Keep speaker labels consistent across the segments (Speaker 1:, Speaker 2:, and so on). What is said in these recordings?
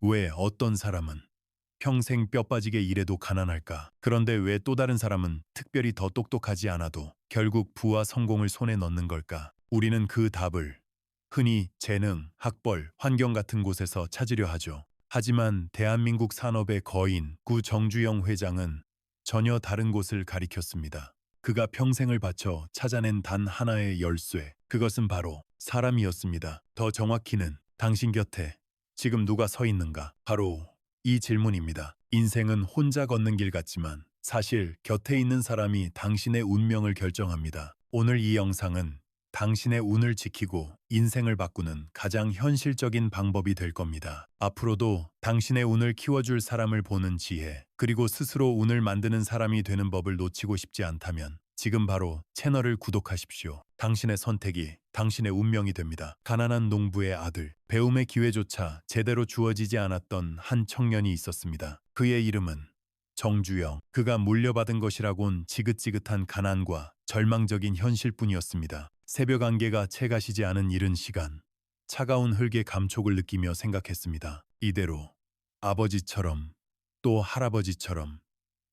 Speaker 1: 왜 어떤 사람은 평생 뼈 빠지게 일해도 가난할까? 그런데 왜 또 다른 사람은 특별히 더 똑똑하지 않아도 결국 부와 성공을 손에 넣는 걸까? 우리는 그 답을 흔히 재능, 학벌, 환경 같은 곳에서 찾으려 하죠. 하지만 대한민국 산업의 거인 구 정주영 회장은 전혀 다른 곳을 가리켰습니다. 그가 평생을 바쳐 찾아낸 단 하나의 열쇠, 그것은 바로 사람이었습니다. 더 정확히는 당신 곁에 지금 누가 서 있는가? 바로 이 질문입니다. 인생은 혼자 걷는 길 같지만 사실 곁에 있는 사람이 당신의 운명을 결정합니다. 오늘 이 영상은 당신의 운을 지키고 인생을 바꾸는 가장 현실적인 방법이 될 겁니다. 앞으로도 당신의 운을 키워줄 사람을 보는 지혜, 그리고 스스로 운을 만드는 사람이 되는 법을 놓치고 싶지 않다면 지금 바로 채널을 구독하십시오. 당신의 선택이 당신의 운명이 됩니다. 가난한 농부의 아들, 배움의 기회조차 제대로 주어지지 않았던 한 청년이 있었습니다. 그의 이름은 정주영. 그가 물려받은 것이라곤 지긋지긋한 가난과 절망적인 현실뿐이었습니다. 새벽 안개가 채 가시지 않은 이른 시간, 차가운 흙의 감촉을 느끼며 생각했습니다. 이대로 아버지처럼 또 할아버지처럼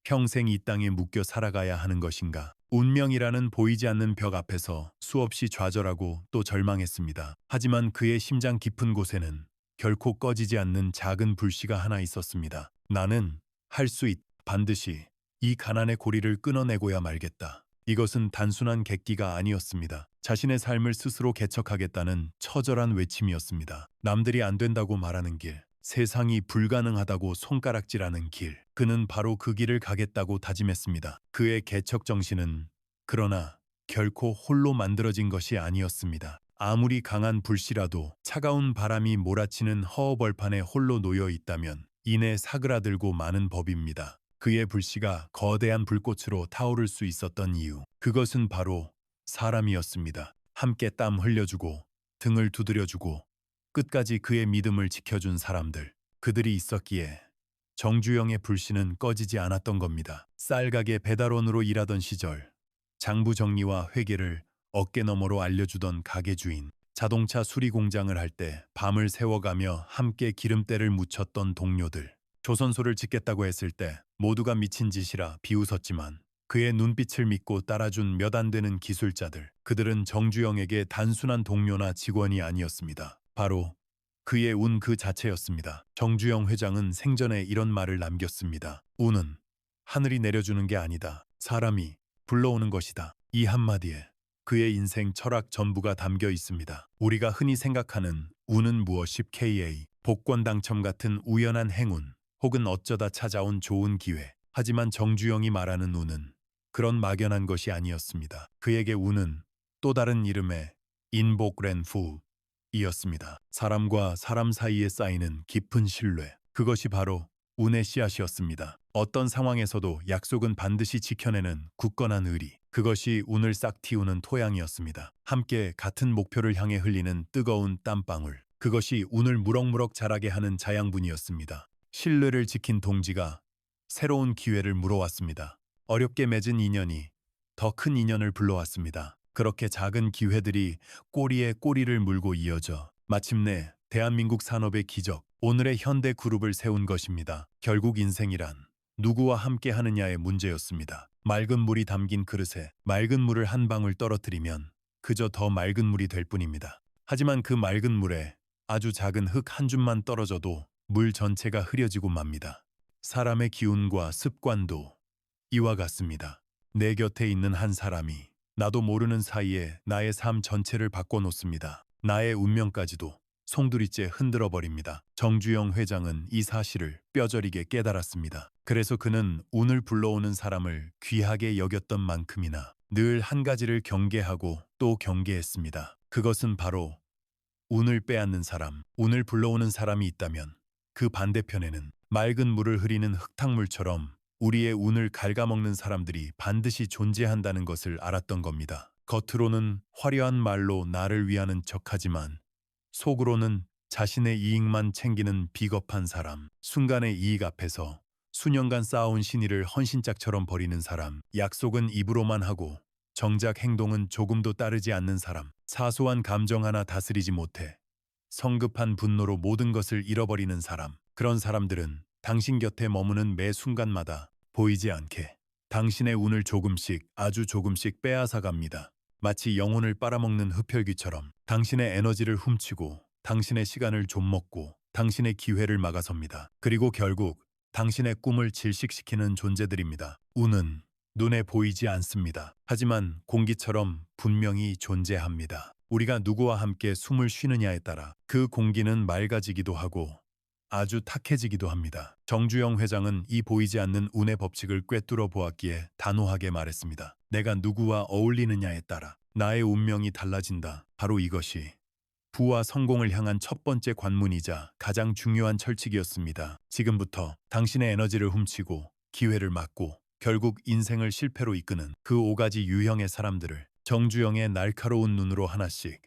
Speaker 1: 평생 이 땅에 묶여 살아가야 하는 것인가? 운명이라는 보이지 않는 벽 앞에서 수없이 좌절하고 또 절망했습니다. 하지만 그의 심장 깊은 곳에는 결코 꺼지지 않는 작은 불씨가 하나 있었습니다. 나는 할 수 있다. 반드시 이 가난의 고리를 끊어내고야 말겠다. 이것은 단순한 객기가 아니었습니다. 자신의 삶을 스스로 개척하겠다는 처절한 외침이었습니다. 남들이 안 된다고 말하는 길, 세상이 불가능하다고 손가락질하는 길, 그는 바로 그 길을 가겠다고 다짐했습니다. 그의 개척 정신은 그러나 결코 홀로 만들어진 것이 아니었습니다. 아무리 강한 불씨라도 차가운 바람이 몰아치는 허허벌판에 홀로 놓여 있다면 이내 사그라들고 마는 법입니다. 그의 불씨가 거대한 불꽃으로 타오를 수 있었던 이유, 그것은 바로 사람이었습니다. 함께 땀 흘려주고 등을 두드려주고 끝까지 그의 믿음을 지켜준 사람들, 그들이 있었기에 정주영의 불씨는 꺼지지 않았던 겁니다. 쌀가게 배달원으로 일하던 시절 장부 정리와 회계를 어깨너머로 알려주던 가게 주인, 자동차 수리 공장을 할 때 밤을 새워가며 함께 기름때를 묻혔던 동료들, 조선소를 짓겠다고 했을 때 모두가 미친 짓이라 비웃었지만 그의 눈빛을 믿고 따라준 몇 안 되는 기술자들, 그들은 정주영에게 단순한 동료나 직원이 아니었습니다. 바로 그의 운 그 자체였습니다. 정주영 회장은 생전에 이런 말을 남겼습니다. 운은 하늘이 내려주는 게 아니다. 사람이 불러오는 것이다. 이 한마디에 그의 인생 철학 전부가 담겨 있습니다. 우리가 흔히 생각하는 운은 무엇이 KA, 복권 당첨 같은 우연한 행운, 혹은 어쩌다 찾아온 좋은 기회. 하지만 정주영이 말하는 운은 그런 막연한 것이 아니었습니다. 그에게 운은 또 다른 이름의 인복렌푸이었습니다. 사람과 사람 사이에 쌓이는 깊은 신뢰, 그것이 바로 운의 씨앗이었습니다. 어떤 상황에서도 약속은 반드시 지켜내는 굳건한 의리, 그것이 운을 싹 틔우는 토양이었습니다. 함께 같은 목표를 향해 흘리는 뜨거운 땀방울, 그것이 운을 무럭무럭 자라게 하는 자양분이었습니다. 신뢰를 지킨 동지가 새로운 기회를 물어왔습니다. 어렵게 맺은 인연이 더 큰 인연을 불러왔습니다. 그렇게 작은 기회들이 꼬리에 꼬리를 물고 이어져 마침내 대한민국 산업의 기적, 오늘의 현대 그룹을 세운 것입니다. 결국 인생이란 누구와 함께 하느냐의 문제였습니다. 맑은 물이 담긴 그릇에 맑은 물을 한 방울 떨어뜨리면 그저 더 맑은 물이 될 뿐입니다. 하지만 그 맑은 물에 아주 작은 흙 한 줌만 떨어져도 물 전체가 흐려지고 맙니다. 사람의 기운과 습관도 이와 같습니다. 내 곁에 있는 한 사람이 나도 모르는 사이에 나의 삶 전체를 바꿔놓습니다. 나의 운명까지도 송두리째 흔들어 버립니다. 정주영 회장은 이 사실을 뼈저리게 깨달았습니다. 그래서 그는 운을 불러오는 사람을 귀하게 여겼던 만큼이나 늘 한 가지를 경계하고 또 경계했습니다. 그것은 바로 운을 빼앗는 사람, 운을 불러오는 사람이 있다면 그 반대편에는 맑은 물을 흐리는 흙탕물처럼 우리의 운을 갉아먹는 사람들이 반드시 존재한다는 것을 알았던 겁니다. 겉으로는 화려한 말로 나를 위하는 척하지만 속으로는 자신의 이익만 챙기는 비겁한 사람, 순간의 이익 앞에서 수년간 쌓아온 신의를 헌신짝처럼 버리는 사람, 약속은 입으로만 하고 정작 행동은 조금도 따르지 않는 사람, 사소한 감정 하나 다스리지 못해 성급한 분노로 모든 것을 잃어버리는 사람, 그런 사람들은 당신 곁에 머무는 매 순간마다 보이지 않게 당신의 운을 조금씩 아주 조금씩 빼앗아 갑니다. 마치 영혼을 빨아먹는 흡혈귀처럼 당신의 에너지를 훔치고 당신의 시간을 좀먹고 당신의 기회를 막아섭니다. 그리고 결국 당신의 꿈을 질식시키는 존재들입니다. 운은 눈에 보이지 않습니다. 하지만 공기처럼 분명히 존재합니다. 우리가 누구와 함께 숨을 쉬느냐에 따라 그 공기는 맑아지기도 하고 아주 탁해지기도 합니다. 정주영 회장은 이 보이지 않는 운의 법칙을 꿰뚫어 보았기에 단호하게 말했습니다. 내가 누구와 어울리느냐에 따라 나의 운명이 달라진다. 바로 이것이 부와 성공을 향한 첫 번째 관문이자 가장 중요한 철칙이었습니다. 지금부터 당신의 에너지를 훔치고 기회를 막고 결국 인생을 실패로 이끄는 그 5가지 유형의 사람들을 정주영의 날카로운 눈으로 하나씩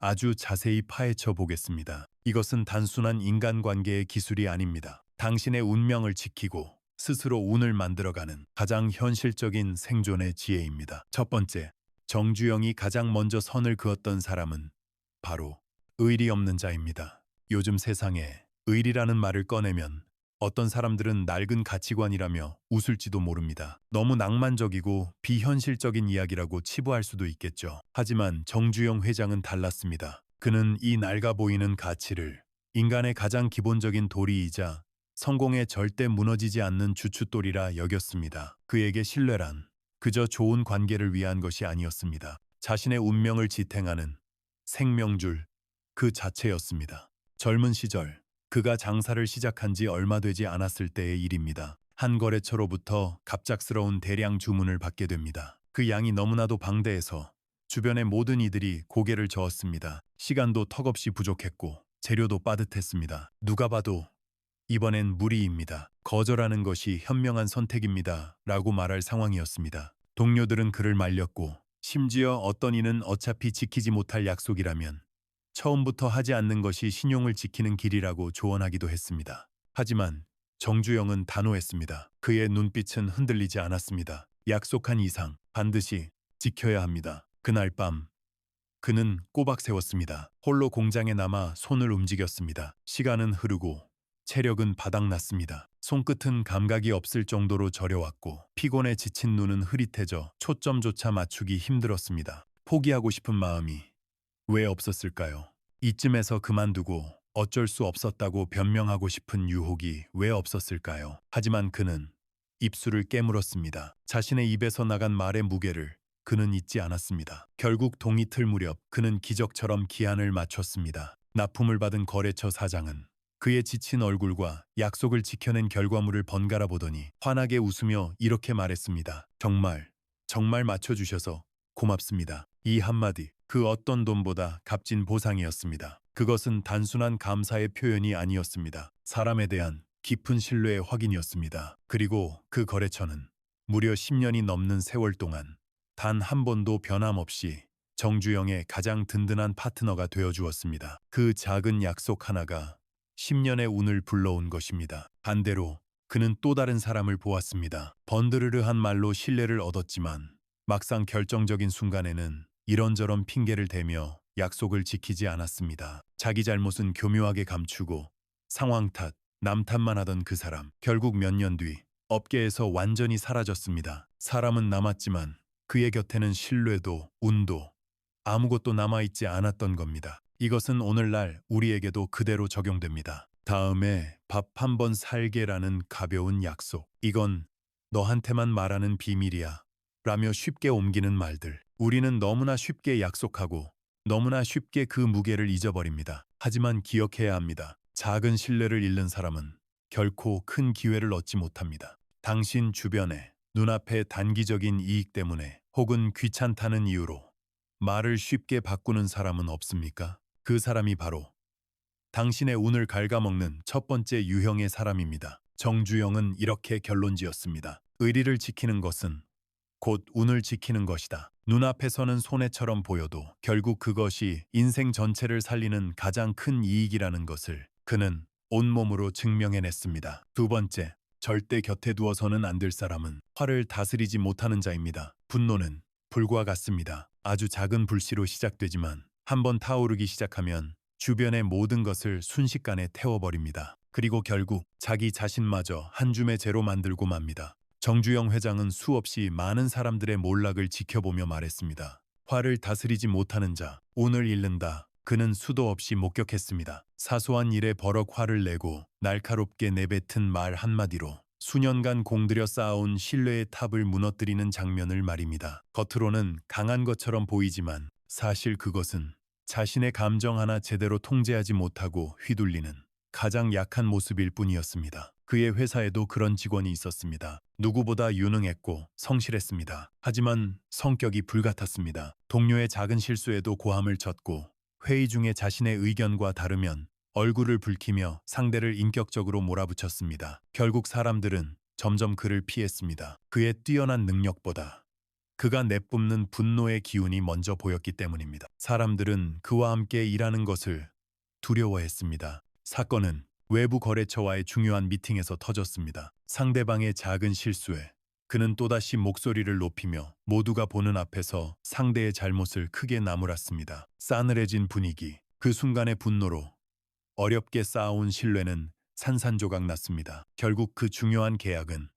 Speaker 1: 아주 자세히 파헤쳐 보겠습니다. 이것은 단순한 인간관계의 기술이 아닙니다. 당신의 운명을 지키고 스스로 운을 만들어가는 가장 현실적인 생존의 지혜입니다. 첫 번째, 정주영이 가장 먼저 선을 그었던 사람은 바로 의리 없는 자입니다. 요즘 세상에 의리라는 말을 꺼내면 어떤 사람들은 낡은 가치관이라며 웃을지도 모릅니다. 너무 낭만적이고 비현실적인 이야기라고 치부할 수도 있겠죠. 하지만 정주영 회장은 달랐습니다. 그는 이 낡아 보이는 가치를 인간의 가장 기본적인 도리이자 성공에 절대 무너지지 않는 주춧돌이라 여겼습니다. 그에게 신뢰란 그저 좋은 관계를 위한 것이 아니었습니다. 자신의 운명을 지탱하는 생명줄 그 자체였습니다. 젊은 시절 그가 장사를 시작한 지 얼마 되지 않았을 때의 일입니다. 한 거래처로부터 갑작스러운 대량 주문을 받게 됩니다. 그 양이 너무나도 방대해서 주변의 모든 이들이 고개를 저었습니다. 시간도 턱없이 부족했고 재료도 빠듯했습니다. 누가 봐도 이번엔 무리입니다. 거절하는 것이 현명한 선택입니다. 라고 말할 상황이었습니다. 동료들은 그를 말렸고 심지어 어떤 이는 어차피 지키지 못할 약속이라면 처음부터 하지 않는 것이 신용을 지키는 길이라고 조언하기도 했습니다. 하지만 정주영은 단호했습니다. 그의 눈빛은 흔들리지 않았습니다. 약속한 이상 반드시 지켜야 합니다. 그날 밤 그는 꼬박 세웠습니다. 홀로 공장에 남아 손을 움직였습니다. 시간은 흐르고 체력은 바닥났습니다. 손끝은 감각이 없을 정도로 저려왔고 피곤에 지친 눈은 흐릿해져 초점조차 맞추기 힘들었습니다. 포기하고 싶은 마음이 왜 없었을까요? 이쯤에서 그만두고 어쩔 수 없었다고 변명하고 싶은 유혹이 왜 없었을까요? 하지만 그는 입술을 깨물었습니다. 자신의 입에서 나간 말의 무게를 그는 잊지 않았습니다. 결국 동이틀 무렵 그는 기적처럼 기한을 맞췄습니다. 납품을 받은 거래처 사장은 그의 지친 얼굴과 약속을 지켜낸 결과물을 번갈아 보더니 환하게 웃으며 이렇게 말했습니다. 정말 맞춰주셔서 고맙습니다. 이 한마디 그 어떤 돈보다 값진 보상이었습니다. 그것은 단순한 감사의 표현이 아니었습니다. 사람에 대한 깊은 신뢰의 확인이었습니다. 그리고 그 거래처는 무려 10년이 넘는 세월 동안 단 한 번도 변함없이 정주영의 가장 든든한 파트너가 되어주었습니다. 그 작은 약속 하나가 10년의 운을 불러온 것입니다. 반대로 그는 또 다른 사람을 보았습니다. 번드르르한 말로 신뢰를 얻었지만 막상 결정적인 순간에는 이런저런 핑계를 대며 약속을 지키지 않았습니다. 자기 잘못은 교묘하게 감추고 상황 탓, 남 탓만 하던 그 사람. 결국 몇 년 뒤 업계에서 완전히 사라졌습니다. 사람은 남았지만 그의 곁에는 신뢰도, 운도 아무것도 남아있지 않았던 겁니다. 이것은 오늘날 우리에게도 그대로 적용됩니다. 다음에 밥 한 번 살게라는 가벼운 약속. 이건 너한테만 말하는 비밀이야. 라며 쉽게 옮기는 말들. 우리는 너무나 쉽게 약속하고 너무나 쉽게 그 무게를 잊어버립니다. 하지만 기억해야 합니다. 작은 신뢰를 잃는 사람은 결코 큰 기회를 얻지 못합니다. 당신 주변에 눈앞의 단기적인 이익 때문에 혹은 귀찮다는 이유로 말을 쉽게 바꾸는 사람은 없습니까? 그 사람이 바로 당신의 운을 갉아먹는 첫 번째 유형의 사람입니다. 정주영은 이렇게 결론지었습니다. 의리를 지키는 것은 곧 운을 지키는 것이다. 눈앞에서는 손해처럼 보여도 결국 그것이 인생 전체를 살리는 가장 큰 이익이라는 것을 그는 온몸으로 증명해냈습니다. 두 번째, 절대 곁에 두어서는 안 될 사람은 화를 다스리지 못하는 자입니다. 분노는 불과 같습니다. 아주 작은 불씨로 시작되지만 한번 타오르기 시작하면 주변의 모든 것을 순식간에 태워버립니다. 그리고 결국 자기 자신마저 한 줌의 재로 만들고 맙니다. 정주영 회장은 수없이 많은 사람들의 몰락을 지켜보며 말했습니다. 화를 다스리지 못하는 자, 운을 잃는다. 그는 수도 없이 목격했습니다. 사소한 일에 버럭 화를 내고 날카롭게 내뱉은 말 한마디로 수년간 공들여 쌓아온 신뢰의 탑을 무너뜨리는 장면을 말입니다. 겉으로는 강한 것처럼 보이지만 사실 그것은 자신의 감정 하나 제대로 통제하지 못하고 휘둘리는 가장 약한 모습일 뿐이었습니다. 그의 회사에도 그런 직원이 있었습니다. 누구보다 유능했고 성실했습니다. 하지만 성격이 불같았습니다. 동료의 작은 실수에도 고함을 쳤고 회의 중에 자신의 의견과 다르면 얼굴을 붉히며 상대를 인격적으로 몰아붙였습니다. 결국 사람들은 점점 그를 피했습니다. 그의 뛰어난 능력보다 그가 내뿜는 분노의 기운이 먼저 보였기 때문입니다. 사람들은 그와 함께 일하는 것을 두려워했습니다. 사건은 외부 거래처와의 중요한 미팅에서 터졌습니다. 상대방의 작은 실수에 그는 또다시 목소리를 높이며 모두가 보는 앞에서 상대의 잘못을 크게 나무랐습니다. 싸늘해진 분위기, 그 순간의 분노로 어렵게 쌓아온 신뢰는 산산조각 났습니다. 결국 그 중요한 계약은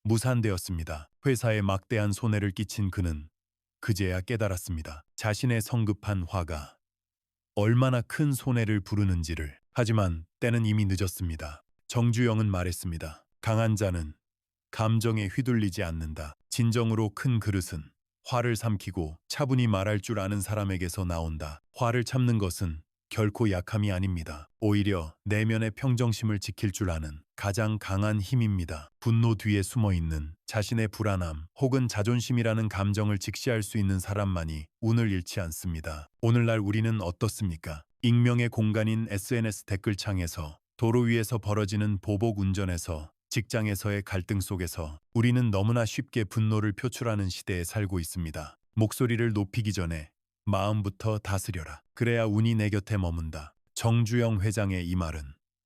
Speaker 1: 무산되었습니다. 회사에 막대한 손해를 끼친 그는 그제야 깨달았습니다. 자신의 성급한 화가 얼마나 큰 손해를 부르는지를. 하지만 때는 이미 늦었습니다. 정주영은 말했습니다. 강한 자는 감정에 휘둘리지 않는다. 진정으로 큰 그릇은 화를 삼키고 차분히 말할 줄 아는 사람에게서 나온다. 화를 참는 것은 결코 약함이 아닙니다. 오히려 내면의 평정심을 지킬 줄 아는 가장 강한 힘입니다. 분노 뒤에 숨어있는 자신의 불안함 혹은 자존심이라는 감정을 직시할 수 있는 사람만이 운을 잃지 않습니다. 오늘날 우리는 어떻습니까? 익명의 공간인 SNS 댓글창에서, 도로 위에서 벌어지는 보복 운전에서, 직장에서의 갈등 속에서 우리는 너무나 쉽게 분노를 표출하는 시대에 살고 있습니다. 목소리를 높이기 전에 마음부터 다스려라. 그래야 운이 내 곁에 머문다. 정주영 회장의 이 말은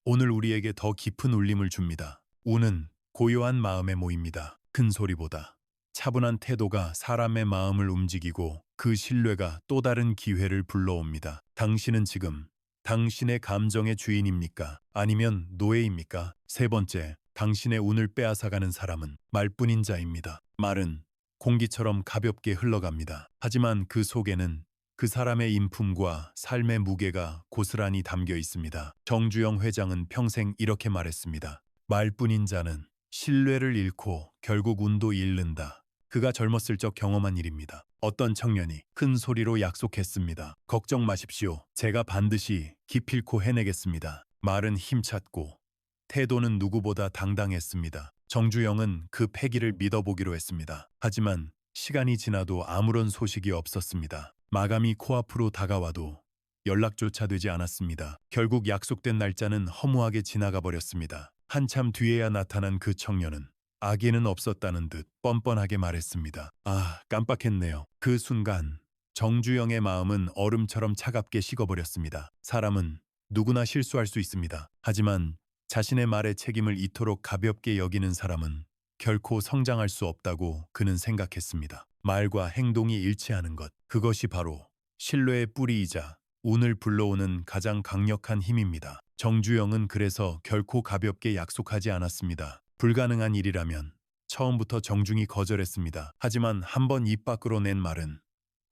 Speaker 1: 오늘 우리에게 더 깊은 울림을 줍니다. 운은 고요한 마음에 모입니다. 큰 소리보다 차분한 태도가 사람의 마음을 움직이고 그 신뢰가 또 다른 기회를 불러옵니다. 당신은 지금 당신의 감정의 주인입니까? 아니면 노예입니까? 세 번째, 당신의 운을 빼앗아가는 사람은 말뿐인 자입니다. 말은 공기처럼 가볍게 흘러갑니다. 하지만 그 속에는 그 사람의 인품과 삶의 무게가 고스란히 담겨 있습니다. 정주영 회장은 평생 이렇게 말했습니다. 말뿐인 자는 신뢰를 잃고 결국 운도 잃는다. 그가 젊었을 적 경험한 일입니다. 어떤 청년이 큰 소리로 약속했습니다. 걱정 마십시오. 제가 반드시 기필코 해내겠습니다. 말은 힘찼고 태도는 누구보다 당당했습니다. 정주영은 그 패기를 믿어보기로 했습니다. 하지만 시간이 지나도 아무런 소식이 없었습니다. 마감이 코앞으로 다가와도 연락조차 되지 않았습니다. 결국 약속된 날짜는 허무하게 지나가 버렸습니다. 한참 뒤에야 나타난 그 청년은 악의는 없었다는 듯 뻔뻔하게 말했습니다. 아, 깜빡했네요. 그 순간 정주영의 마음은 얼음처럼 차갑게 식어버렸습니다. 사람은 누구나 실수할 수 있습니다. 하지만 자신의 말에 책임을 이토록 가볍게 여기는 사람은 결코 성장할 수 없다고 그는 생각했습니다. 말과 행동이 일치하는 것, 그것이 바로 신뢰의 뿌리이자 운을 불러오는 가장 강력한 힘입니다. 정주영은 그래서 결코 가볍게 약속하지 않았습니다. 불가능한 일이라면 처음부터 정중히 거절했습니다. 하지만 한 번 입 밖으로 낸 말은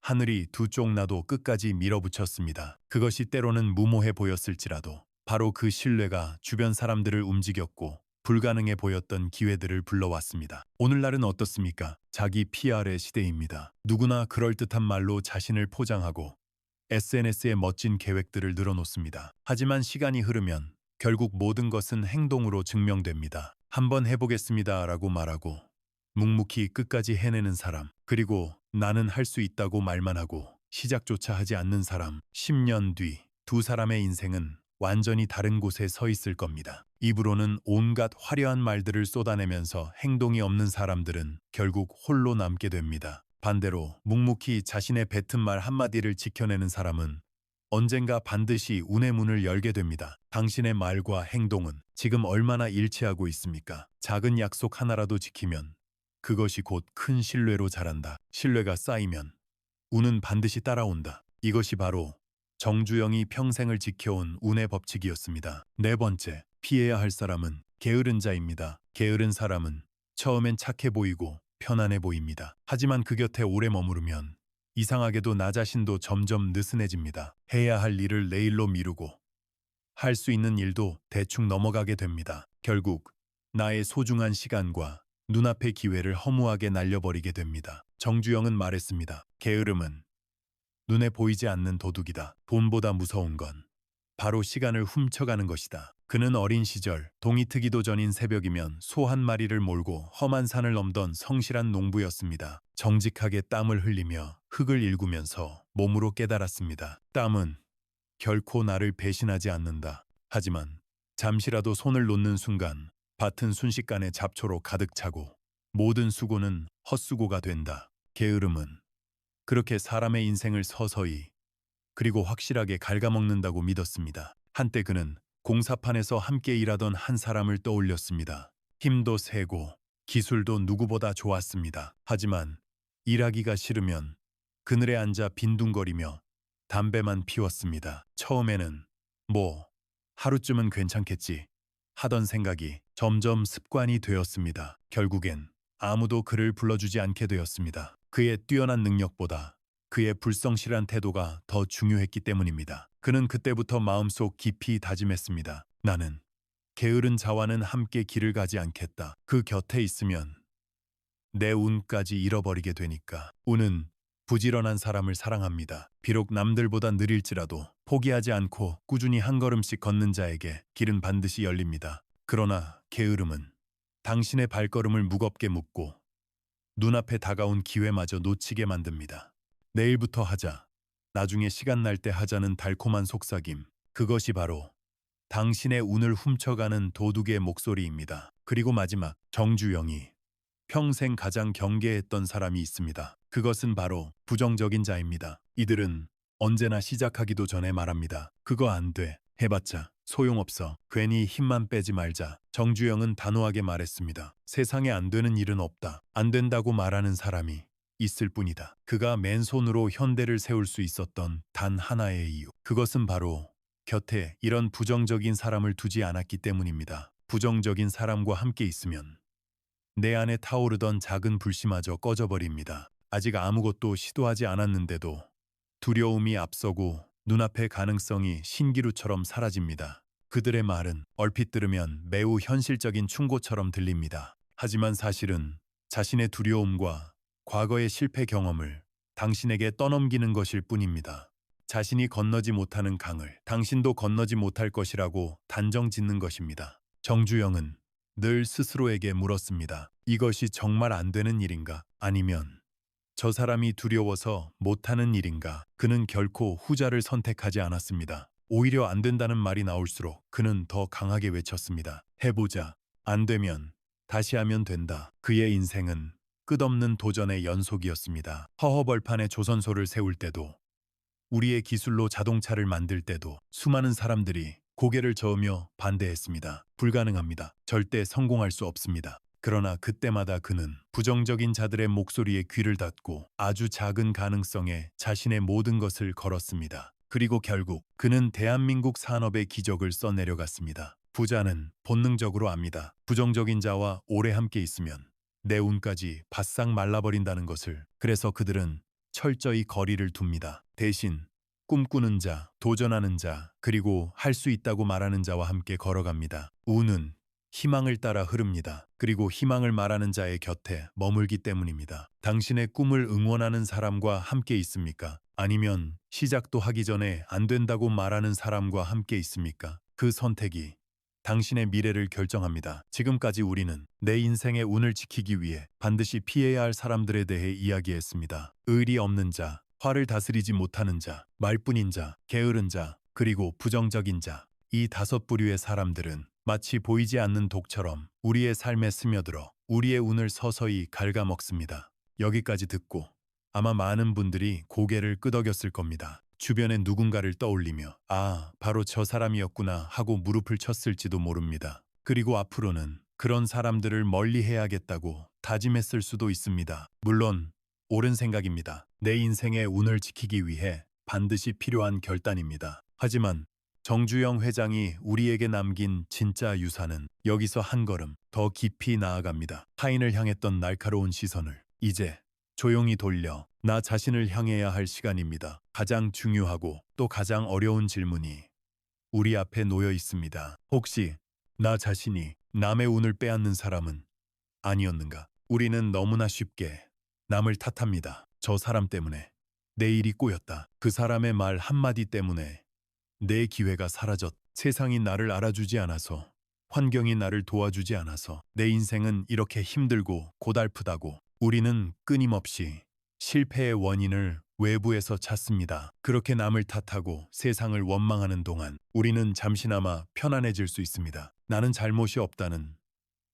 Speaker 1: 하늘이 두 쪽 나도 끝까지 밀어붙였습니다. 그것이 때로는 무모해 보였을지라도 바로 그 신뢰가 주변 사람들을 움직였고 불가능해 보였던 기회들을 불러왔습니다. 오늘날은 어떻습니까? 자기 PR의 시대입니다. 누구나 그럴듯한 말로 자신을 포장하고 SNS에 멋진 계획들을 늘어놓습니다. 하지만 시간이 흐르면 결국 모든 것은 행동으로 증명됩니다. 한번 해보겠습니다 라고 말하고 묵묵히 끝까지 해내는 사람, 그리고 나는 할 수 있다고 말만 하고 시작조차 하지 않는 사람, 10년 뒤 두 사람의 인생은 완전히 다른 곳에 서 있을 겁니다. 입으로는 온갖 화려한 말들을 쏟아내면서 행동이 없는 사람들은 결국 홀로 남게 됩니다. 반대로 묵묵히 자신의 뱉은 말 한마디를 지켜내는 사람은 언젠가 반드시 운의 문을 열게 됩니다. 당신의 말과 행동은 지금 얼마나 일치하고 있습니까? 작은 약속 하나라도 지키면 그것이 곧 큰 신뢰로 자란다. 신뢰가 쌓이면 운은 반드시 따라온다. 이것이 바로 정주영이 평생을 지켜온 운의 법칙이었습니다. 네 번째, 피해야 할 사람은 게으른 자입니다. 게으른 사람은 처음엔 착해 보이고 편안해 보입니다. 하지만 그 곁에 오래 머무르면 이상하게도 나 자신도 점점 느슨해집니다. 해야 할 일을 내일로 미루고 할 수 있는 일도 대충 넘어가게 됩니다. 결국 나의 소중한 시간과 눈앞의 기회를 허무하게 날려버리게 됩니다. 정주영은 말했습니다. 게으름은 눈에 보이지 않는 도둑이다. 돈보다 무서운 건 바로 시간을 훔쳐가는 것이다. 그는 어린 시절 동이 트기도 전인 새벽이면 소 한 마리를 몰고 험한 산을 넘던 성실한 농부였습니다. 정직하게 땀을 흘리며 흙을 일구면서 몸으로 깨달았습니다. 땀은 결코 나를 배신하지 않는다. 하지만 잠시라도 손을 놓는 순간 밭은 순식간에 잡초로 가득 차고 모든 수고는 헛수고가 된다. 게으름은 그렇게 사람의 인생을 서서히 그리고 확실하게 갉아먹는다고 믿었습니다. 한때 그는 공사판에서 함께 일하던 한 사람을 떠올렸습니다. 힘도 세고 기술도 누구보다 좋았습니다. 하지만 일하기가 싫으면 그늘에 앉아 빈둥거리며 담배만 피웠습니다. 처음에는 하루쯤은 괜찮겠지 하던 생각이 점점 습관이 되었습니다. 결국엔 아무도 그를 불러주지 않게 되었습니다. 그의 뛰어난 능력보다 그의 불성실한 태도가 더 중요했기 때문입니다. 그는 그때부터 마음속 깊이 다짐했습니다. 나는 게으른 자와는 함께 길을 가지 않겠다. 그 곁에 있으면 내 운까지 잃어버리게 되니까. 운은 부지런한 사람을 사랑합니다. 비록 남들보다 느릴지라도 포기하지 않고 꾸준히 한 걸음씩 걷는 자에게 길은 반드시 열립니다. 그러나 게으름은 당신의 발걸음을 무겁게 묶고 눈앞에 다가온 기회마저 놓치게 만듭니다. 내일부터 하자, 나중에 시간 날 때 하자는 달콤한 속삭임. 그것이 바로 당신의 운을 훔쳐가는 도둑의 목소리입니다. 그리고 마지막, 정주영이 평생 가장 경계했던 사람이 있습니다. 그것은 바로 부정적인 자입니다. 이들은 언제나 시작하기도 전에 말합니다. 그거 안 돼. 해봤자 소용없어. 괜히 힘만 빼지 말자. 정주영은 단호하게 말했습니다. 세상에 안 되는 일은 없다. 안 된다고 말하는 사람이 있을 뿐이다. 그가 맨손으로 현대를 세울 수 있었던 단 하나의 이유. 그것은 바로 곁에 이런 부정적인 사람을 두지 않았기 때문입니다. 부정적인 사람과 함께 있으면 내 안에 타오르던 작은 불씨마저 꺼져버립니다. 아직 아무것도 시도하지 않았는데도 두려움이 앞서고 눈앞의 가능성이 신기루처럼 사라집니다. 그들의 말은 얼핏 들으면 매우 현실적인 충고처럼 들립니다. 하지만 사실은 자신의 두려움과 과거의 실패 경험을 당신에게 떠넘기는 것일 뿐입니다. 자신이 건너지 못하는 강을 당신도 건너지 못할 것이라고 단정 짓는 것입니다. 정주영은 늘 스스로에게 물었습니다. 이것이 정말 안 되는 일인가? 아니면 저 사람이 두려워서 못하는 일인가? 그는 결코 후자를 선택하지 않았습니다. 오히려 안 된다는 말이 나올수록 그는 더 강하게 외쳤습니다. 해보자. 안 되면 다시 하면 된다. 그의 인생은 끝없는 도전의 연속이었습니다. 허허벌판에 조선소를 세울 때도, 우리의 기술로 자동차를 만들 때도 수많은 사람들이 고개를 저으며 반대했습니다. 불가능합니다. 절대 성공할 수 없습니다. 그러나 그때마다 그는 부정적인 자들의 목소리에 귀를 닫고 아주 작은 가능성에 자신의 모든 것을 걸었습니다. 그리고 결국 그는 대한민국 산업의 기적을 써내려갔습니다. 부자는 본능적으로 압니다. 부정적인 자와 오래 함께 있으면 내 운까지 바싹 말라버린다는 것을. 그래서 그들은 철저히 거리를 둡니다. 대신 꿈꾸는 자, 도전하는 자, 그리고 할 수 있다고 말하는 자와 함께 걸어갑니다. 운은 희망을 따라 흐릅니다. 그리고 희망을 말하는 자의 곁에 머물기 때문입니다. 당신의 꿈을 응원하는 사람과 함께 있습니까? 아니면 시작도 하기 전에 안 된다고 말하는 사람과 함께 있습니까? 그 선택이 당신의 미래를 결정합니다. 지금까지 우리는 내 인생의 운을 지키기 위해 반드시 피해야 할 사람들에 대해 이야기했습니다. 의리 없는 자, 화를 다스리지 못하는 자, 말뿐인 자, 게으른 자, 그리고 부정적인 자. 이 5부류의 사람들은 마치 보이지 않는 독처럼 우리의 삶에 스며들어 우리의 운을 서서히 갉아먹습니다. 여기까지 듣고 아마 많은 분들이 고개를 끄덕였을 겁니다. 주변에 누군가를 떠올리며 바로 저 사람이었구나 하고 무릎을 쳤을지도 모릅니다. 그리고 앞으로는 그런 사람들을 멀리해야겠다고 다짐했을 수도 있습니다. 물론 옳은 생각입니다. 내 인생의 운을 지키기 위해 반드시 필요한 결단입니다. 하지만 정주영 회장이 우리에게 남긴 진짜 유산은 여기서 한 걸음 더 깊이 나아갑니다. 타인을 향했던 날카로운 시선을 이제 조용히 돌려 나 자신을 향해야 할 시간입니다. 가장 중요하고 또 가장 어려운 질문이 우리 앞에 놓여 있습니다. 혹시 나 자신이 남의 운을 빼앗는 사람은 아니었는가? 우리는 너무나 쉽게 남을 탓합니다. 저 사람 때문에 내 일이 꼬였다. 그 사람의 말 한마디 때문에 내 기회가 사라졌. 세상이 나를 알아주지 않아서, 환경이 나를 도와주지 않아서 내 인생은 이렇게 힘들고 고달프다고 우리는 끊임없이 실패의 원인을 외부에서 찾습니다. 그렇게 남을 탓하고 세상을 원망하는 동안 우리는 잠시나마 편안해질 수 있습니다. 나는 잘못이 없다는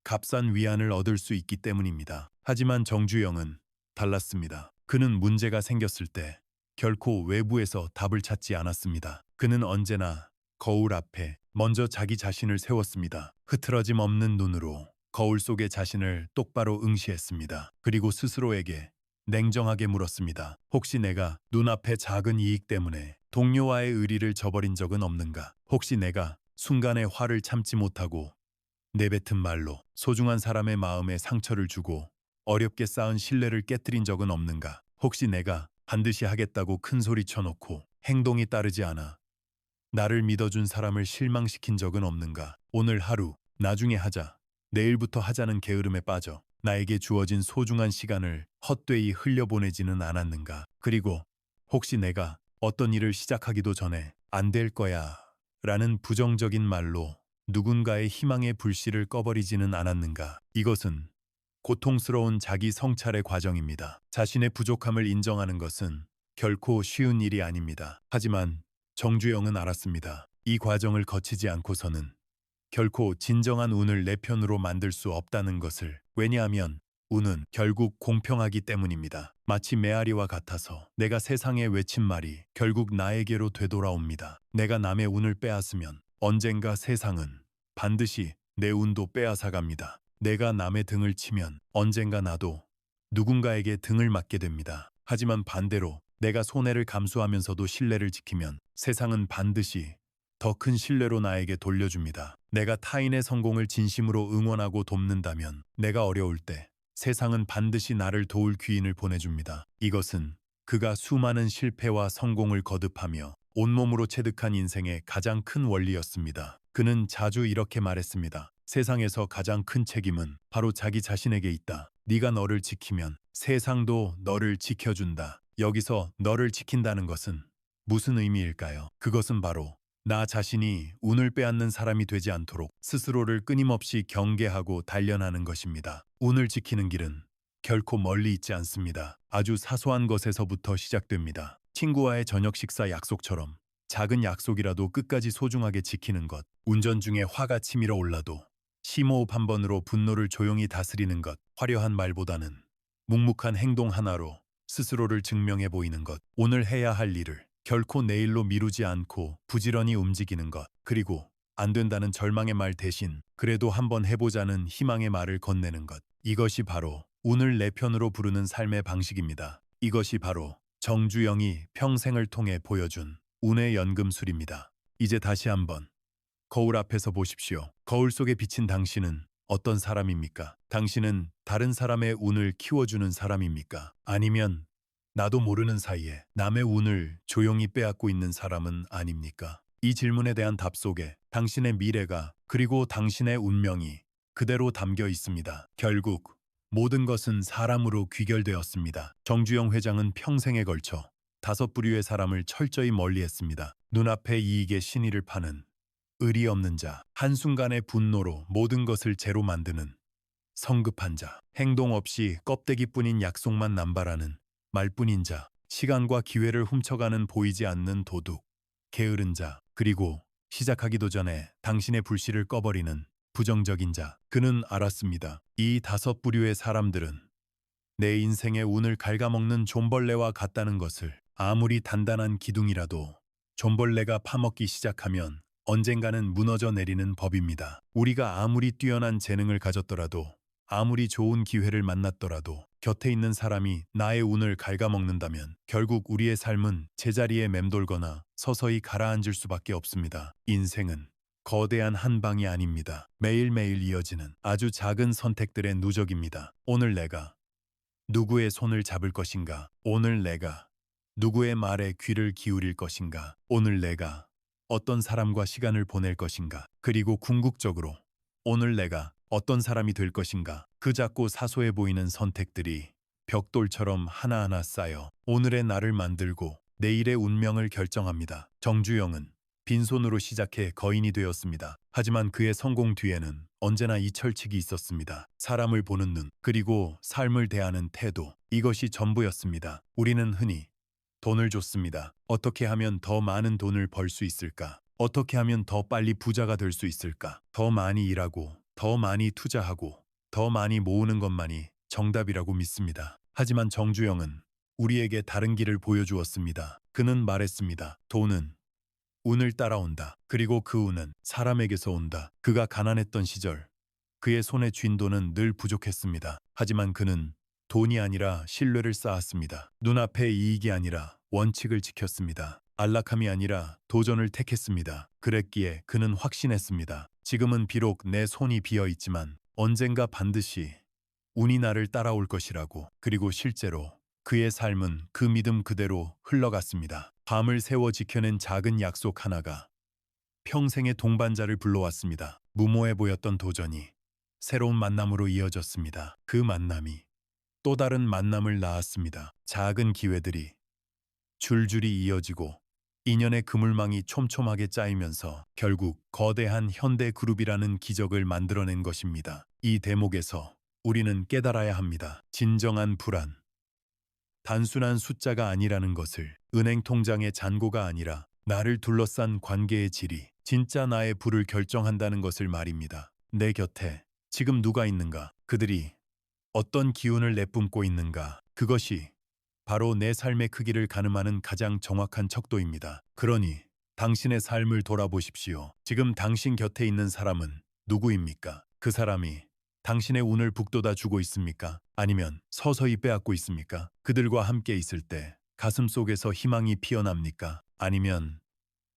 Speaker 1: 값싼 위안을 얻을 수 있기 때문입니다. 하지만 정주영은 달랐습니다. 그는 문제가 생겼을 때 결코 외부에서 답을 찾지 않았습니다. 그는 언제나 거울 앞에 먼저 자기 자신을 세웠습니다. 흐트러짐 없는 눈으로 거울 속의 자신을 똑바로 응시했습니다. 그리고 스스로에게 냉정하게 물었습니다. 혹시 내가 눈앞의 작은 이익 때문에 동료와의 의리를 저버린 적은 없는가? 혹시 내가 순간의 화를 참지 못하고 내뱉은 말로 소중한 사람의 마음에 상처를 주고 어렵게 쌓은 신뢰를 깨뜨린 적은 없는가? 혹시 내가 반드시 하겠다고 큰 소리 쳐놓고 행동이 따르지 않아 나를 믿어준 사람을 실망시킨 적은 없는가? 오늘 하루, 나중에 하자, 내일부터 하자는 게으름에 빠져 나에게 주어진 소중한 시간을 헛되이 흘려보내지는 않았는가? 그리고 혹시 내가 어떤 일을 시작하기도 전에 안 될 거야 라는 부정적인 말로 누군가의 희망의 불씨를 꺼버리지는 않았는가? 이것은 고통스러운 자기 성찰의 과정입니다. 자신의 부족함을 인정하는 것은 결코 쉬운 일이 아닙니다. 하지만 정주영은 알았습니다. 이 과정을 거치지 않고서는 결코 진정한 운을 내 편으로 만들 수 없다는 것을. 왜냐하면 운은 결국 공평하기 때문입니다. 마치 메아리와 같아서 내가 세상에 외친 말이 결국 나에게로 되돌아옵니다. 내가 남의 운을 빼앗으면 언젠가 세상은 반드시 내 운도 빼앗아갑니다. 내가 남의 등을 치면 언젠가 나도 누군가에게 등을 맞게 됩니다. 하지만 반대로 내가 손해를 감수하면서도 신뢰를 지키면 세상은 반드시 더 큰 신뢰로 나에게 돌려줍니다. 내가 타인의 성공을 진심으로 응원하고 돕는다면 내가 어려울 때 세상은 반드시 나를 도울 귀인을 보내줍니다. 이것은 그가 수많은 실패와 성공을 거듭하며 온몸으로 체득한 인생의 가장 큰 원리였습니다. 그는 자주 이렇게 말했습니다. 세상에서 가장 큰 책임은 바로 자기 자신에게 있다. 네가 너를 지키면 세상도 너를 지켜준다. 여기서 너를 지킨다는 것은 무슨 의미일까요? 그것은 바로 나 자신이 운을 빼앗는 사람이 되지 않도록 스스로를 끊임없이 경계하고 단련하는 것입니다. 운을 지키는 길은 결코 멀리 있지 않습니다. 아주 사소한 것에서부터 시작됩니다. 친구와의 저녁 식사 약속처럼 작은 약속이라도 끝까지 소중하게 지키는 것. 운전 중에 화가 치밀어 올라도 심호흡 한 번으로 분노를 조용히 다스리는 것. 화려한 말보다는 묵묵한 행동 하나로 스스로를 증명해 보이는 것. 오늘 해야 할 일을 결코 내일로 미루지 않고 부지런히 움직이는 것. 그리고 안 된다는 절망의 말 대신 그래도 한번 해보자는 희망의 말을 건네는 것. 이것이 바로 운을 내 편으로 부르는 삶의 방식입니다. 이것이 바로 정주영이 평생을 통해 보여준 운의 연금술입니다. 이제 다시 한번 거울 앞에서 보십시오. 거울 속에 비친 당신은 어떤 사람입니까? 당신은 다른 사람의 운을 키워주는 사람입니까? 아니면 나도 모르는 사이에 남의 운을 조용히 빼앗고 있는 사람은 아닙니까? 이 질문에 대한 답 속에 당신의 미래가 그리고 당신의 운명이 그대로 담겨 있습니다. 결국 모든 것은 사람으로 귀결되었습니다. 정주영 회장은 평생에 걸쳐 5부류의 사람을 철저히 멀리했습니다. 눈앞의 이익에 신의를 파는 의리 없는 자, 한순간의 분노로 모든 것을 죄로 만드는 성급한 자, 행동 없이 껍데기뿐인 약속만 남발하는 말뿐인 자, 시간과 기회를 훔쳐가는 보이지 않는 도둑, 게으른 자, 그리고 시작하기도 전에 당신의 불씨를 꺼버리는 부정적인 자. 그는 알았습니다. 이 5부류의 사람들은 내 인생의 운을 갉아먹는 좀벌레와 같다는 것을. 아무리 단단한 기둥이라도 좀벌레가 파먹기 시작하면 언젠가는 무너져 내리는 법입니다. 우리가 아무리 뛰어난 재능을 가졌더라도, 아무리 좋은 기회를 만났더라도 곁에 있는 사람이 나의 운을 갉아먹는다면 결국 우리의 삶은 제자리에 맴돌거나 서서히 가라앉을 수밖에 없습니다. 인생은 거대한 한 방이 아닙니다. 매일매일 이어지는 아주 작은 선택들의 누적입니다. 오늘 내가 누구의 손을 잡을 것인가? 오늘 내가 누구의 말에 귀를 기울일 것인가? 오늘 내가 어떤 사람과 시간을 보낼 것인가? 그리고 궁극적으로 오늘 내가 어떤 사람이 될 것인가? 그 작고 사소해 보이는 선택들이 벽돌처럼 하나하나 쌓여 오늘의 나를 만들고 내일의 운명을 결정합니다. 정주영은 빈손으로 시작해 거인이 되었습니다. 하지만 그의 성공 뒤에는 언제나 이 철칙이 있었습니다. 사람을 보는 눈, 그리고 삶을 대하는 태도. 이것이 전부였습니다. 우리는 흔히 돈을 줬습니다. 어떻게 하면 더 많은 돈을 벌 수 있을까? 어떻게 하면 더 빨리 부자가 될 수 있을까? 더 많이 일하고, 더 많이 투자하고, 더 많이 모으는 것만이 정답이라고 믿습니다. 하지만 정주영은 우리에게 다른 길을 보여주었습니다. 그는 말했습니다. 돈은 운을 따라온다. 그리고 그 운은 사람에게서 온다. 그가 가난했던 시절, 그의 손에 쥔 돈은 늘 부족했습니다. 하지만 그는 돈이 아니라 신뢰를 쌓았습니다. 눈앞의 이익이 아니라 원칙을 지켰습니다. 안락함이 아니라 도전을 택했습니다. 그랬기에 그는 확신했습니다. 지금은 비록 내 손이 비어 있지만 언젠가 반드시 운이 나를 따라올 것이라고. 그리고 실제로 그의 삶은 그 믿음 그대로 흘러갔습니다. 밤을 새워 지켜낸 작은 약속 하나가 평생의 동반자를 불러왔습니다. 무모해 보였던 도전이 새로운 만남으로 이어졌습니다. 그 만남이 또 다른 만남을 낳았습니다. 작은 기회들이 줄줄이 이어지고 인연의 그물망이 촘촘하게 짜이면서 결국 거대한 현대그룹이라는 기적을 만들어낸 것입니다. 이 대목에서 우리는 깨달아야 합니다. 진정한 불안, 단순한 숫자가 아니라는 것을. 은행 통장의 잔고가 아니라 나를 둘러싼 관계의 질이 진짜 나의 부를 결정한다는 것을 말입니다. 내 곁에 지금 누가 있는가? 그들이 어떤 기운을 내뿜고 있는가? 그것이 바로 내 삶의 크기를 가늠하는 가장 정확한 척도입니다. 그러니 당신의 삶을 돌아보십시오. 지금 당신 곁에 있는 사람은 누구입니까? 그 사람이 당신의 운을 북돋아 주고 있습니까? 아니면 서서히 빼앗고 있습니까? 그들과 함께 있을 때 가슴 속에서 희망이 피어납니까? 아니면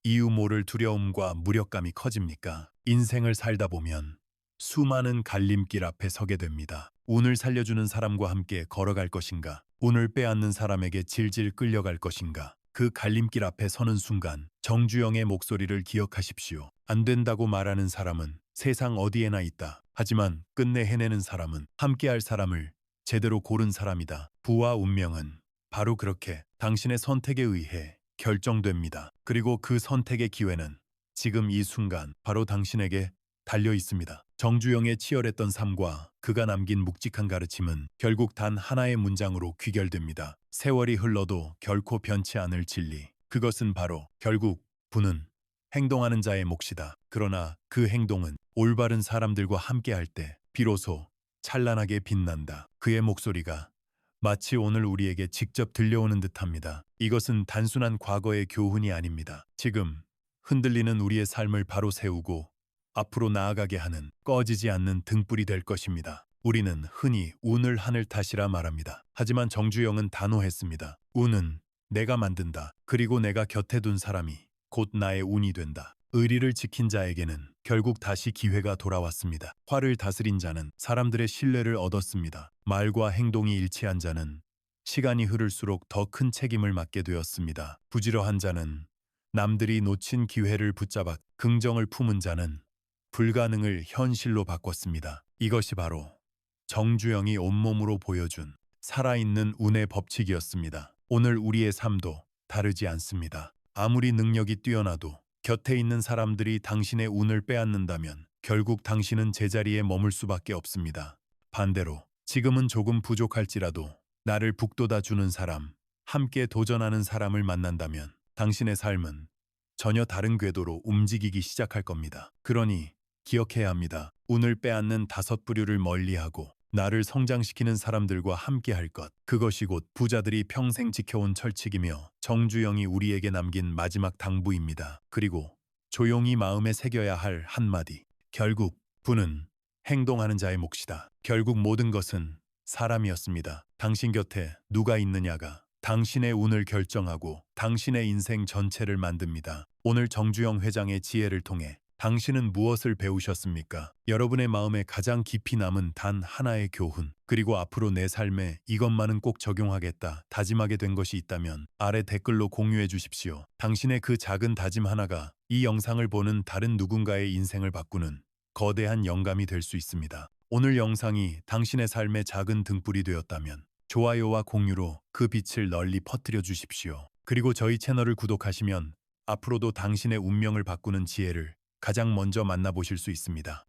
Speaker 1: 이유 모를 두려움과 무력감이 커집니까? 인생을 살다 보면 수많은 갈림길 앞에 서게 됩니다. 운을 살려주는 사람과 함께 걸어갈 것인가? 운을 빼앗는 사람에게 질질 끌려갈 것인가? 그 갈림길 앞에 서는 순간 정주영의 목소리를 기억하십시오. 안 된다고 말하는 사람은 세상 어디에나 있다. 하지만 끝내 해내는 사람은 함께할 사람을 제대로 고른 사람이다. 부와 운명은 바로 그렇게 당신의 선택에 의해 결정됩니다. 그리고 그 선택의 기회는 지금 이 순간 바로 당신에게 달려 있습니다. 정주영의 치열했던 삶과 그가 남긴 묵직한 가르침은 결국 단 하나의 문장으로 귀결됩니다. 세월이 흘러도 결코 변치 않을 진리. 그것은 바로 결국 부는 행동하는 자의 몫이다. 그러나 그 행동은 올바른 사람들과 함께할 때 비로소 찬란하게 빛난다. 그의 목소리가 마치 오늘 우리에게 직접 들려오는 듯합니다. 이것은 단순한 과거의 교훈이 아닙니다. 지금 흔들리는 우리의 삶을 바로 세우고 앞으로 나아가게 하는 꺼지지 않는 등불이 될 것입니다. 우리는 흔히 운을 하늘 탓이라 말합니다. 하지만 정주영은 단호했습니다. 운은 내가 만든다. 그리고 내가 곁에 둔 사람이 곧 나의 운이 된다. 의리를 지킨 자에게는 결국 다시 기회가 돌아왔습니다. 화를 다스린 자는 사람들의 신뢰를 얻었습니다. 말과 행동이 일치한 자는 시간이 흐를수록 더 큰 책임을 맡게 되었습니다. 부지런한 자는 남들이 놓친 기회를 붙잡아 긍정을 품은 자는 불가능을 현실로 바꿨습니다. 이것이 바로 정주영이 온몸으로 보여준 살아있는 운의 법칙이었습니다. 오늘 우리의 삶도 다르지 않습니다. 아무리 능력이 뛰어나도 곁에 있는 사람들이 당신의 운을 빼앗는다면 결국 당신은 제자리에 머물 수밖에 없습니다. 반대로 지금은 조금 부족할지라도 나를 북돋아 주는 사람, 함께 도전하는 사람을 만난다면 당신의 삶은 전혀 다른 궤도로 움직이기 시작할 겁니다. 그러니 기억해야 합니다. 운을 빼앗는 5부류를 멀리하고 나를 성장시키는 사람들과 함께할 것. 그것이 곧 부자들이 평생 지켜온 철칙이며 정주영이 우리에게 남긴 마지막 당부입니다. 그리고 조용히 마음에 새겨야 할 한마디. 결국 부는 행동하는 자의 몫이다. 결국 모든 것은 사람이었습니다. 당신 곁에 누가 있느냐가 당신의 운을 결정하고 당신의 인생 전체를 만듭니다. 오늘 정주영 회장의 지혜를 통해 당신은 무엇을 배우셨습니까? 여러분의 마음에 가장 깊이 남은 단 하나의 교훈, 그리고 앞으로 내 삶에 이것만은 꼭 적용하겠다 다짐하게 된 것이 있다면 아래 댓글로 공유해 주십시오. 당신의 그 작은 다짐 하나가 이 영상을 보는 다른 누군가의 인생을 바꾸는 거대한 영감이 될 수 있습니다. 오늘 영상이 당신의 삶의 작은 등불이 되었다면 좋아요와 공유로 그 빛을 널리 퍼뜨려 주십시오. 그리고 저희 채널을 구독하시면 앞으로도 당신의 운명을 바꾸는 지혜를 가장 먼저 만나보실 수 있습니다.